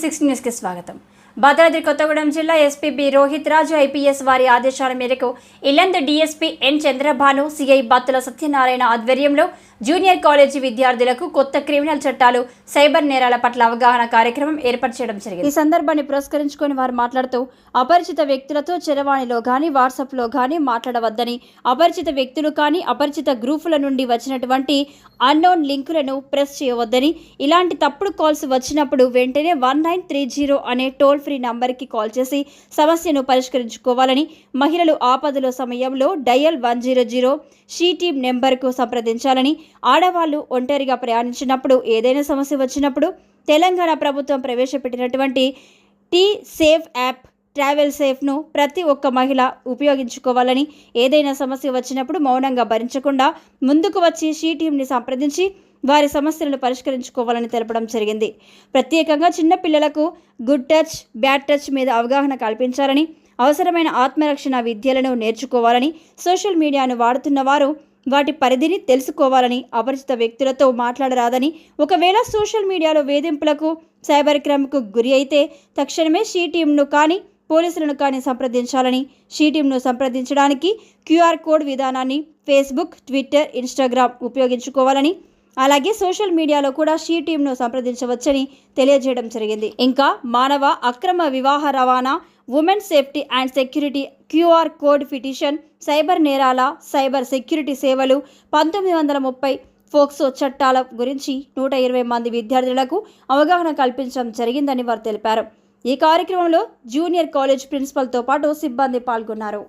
6 న్యూస్కి స్వాగతం. భద్రాద్రి కొత్తగూడెం జిల్లా ఎస్పీ బి రోహిత్ రాజు ఐపీఎస్ వారి ఆదేశాల మేరకు ఇల్లందు డీఎస్పీ ఎన్ చంద్రభాను, సిఐ బత్తుల సత్యనారాయణ ఆధ్వర్యంలో జూనియర్ కాలేజీ విద్యార్థులకు కొత్త క్రిమినల్ చట్టాలు, సైబర్ నేరాల పట్ల అవగాహన కార్యక్రమం ఏర్పాటు చేయడం జరిగింది. ఈ సందర్భాన్ని పురస్కరించుకొని వారు మాట్లాడుతూ అపరిచిత వ్యక్తులతో చరవాణిలో గానీ వాట్సాప్లో గానీ మాట్లాడవద్దని, అపరిచిత వ్యక్తులు కానీ అపరిచిత గ్రూపుల నుండి వచ్చినటువంటి అన్నోన్ లింకులను ప్రెస్ చేయవద్దని, ఇలాంటి తప్పుడు కాల్స్ వచ్చినప్పుడు వెంటనే 1930 అనే టోల్ ఫ్రీ నంబర్కి కాల్ చేసి సమస్యను పరిష్కరించుకోవాలని, మహిళలు ఆపదల సమయంలో డయల్ 100 షీ టీమ్ నెంబర్కు సంప్రదించాలని, ఆడవాళ్లు ఒంటరిగా ప్రయాణించినప్పుడు ఏదైనా సమస్య వచ్చినప్పుడు తెలంగాణ ప్రభుత్వం ప్రవేశపెట్టినటువంటి టీ సేఫ్ యాప్ ట్రావెల్ సేఫ్ను ప్రతి ఒక్క మహిళ ఉపయోగించుకోవాలని, ఏదైనా సమస్య వచ్చినప్పుడు మౌనంగా భరించకుండా ముందుకు వచ్చి షీ టీమ్ని సంప్రదించి వారి సమస్యలను పరిష్కరించుకోవాలని తెలపడం జరిగింది. ప్రత్యేకంగా చిన్నపిల్లలకు గుడ్ టచ్, బ్యాడ్ టచ్ మీద అవగాహన కల్పించాలని, అవసరమైన ఆత్మరక్షణ విద్యలను నేర్చుకోవాలని, సోషల్ మీడియాను వాడుతున్న వారు వాటి పరిధిని తెలుసుకోవాలని, అపరిచిత వ్యక్తులతో మాట్లాడరాదని, ఒకవేళ సోషల్ మీడియాలో వేధింపులకు, సైబర్ క్రైమ్కు గురి అయితే తక్షణమే షీ టీమ్ను కానీ పోలీసులను కానీ సంప్రదించాలని, షీ టీమ్ను సంప్రదించడానికి క్యూఆర్ కోడ్ విధానాన్ని ఫేస్బుక్, ట్విట్టర్, ఇన్స్టాగ్రామ్ ఉపయోగించుకోవాలని, అలాగే సోషల్ మీడియాలో కూడా షీ టీమ్ను సంప్రదించవచ్చని తెలియజేయడం జరిగింది. ఇంకా మానవ అక్రమ వివాహ రవాణా, women safety and security, QR code petition, cyber నేరాల, సైబర్ సెక్యూరిటీ సేవలు, 1930 ఫోక్సో చట్టాల గురించి 120 మంది విద్యార్థులకు అవగాహన కల్పించడం జరిగిందని వారు తెలిపారు. ఈ కార్యక్రమంలో జూనియర్ కాలేజ్ ప్రిన్సిపల్తో పాటు సిబ్బంది పాల్గొన్నారు.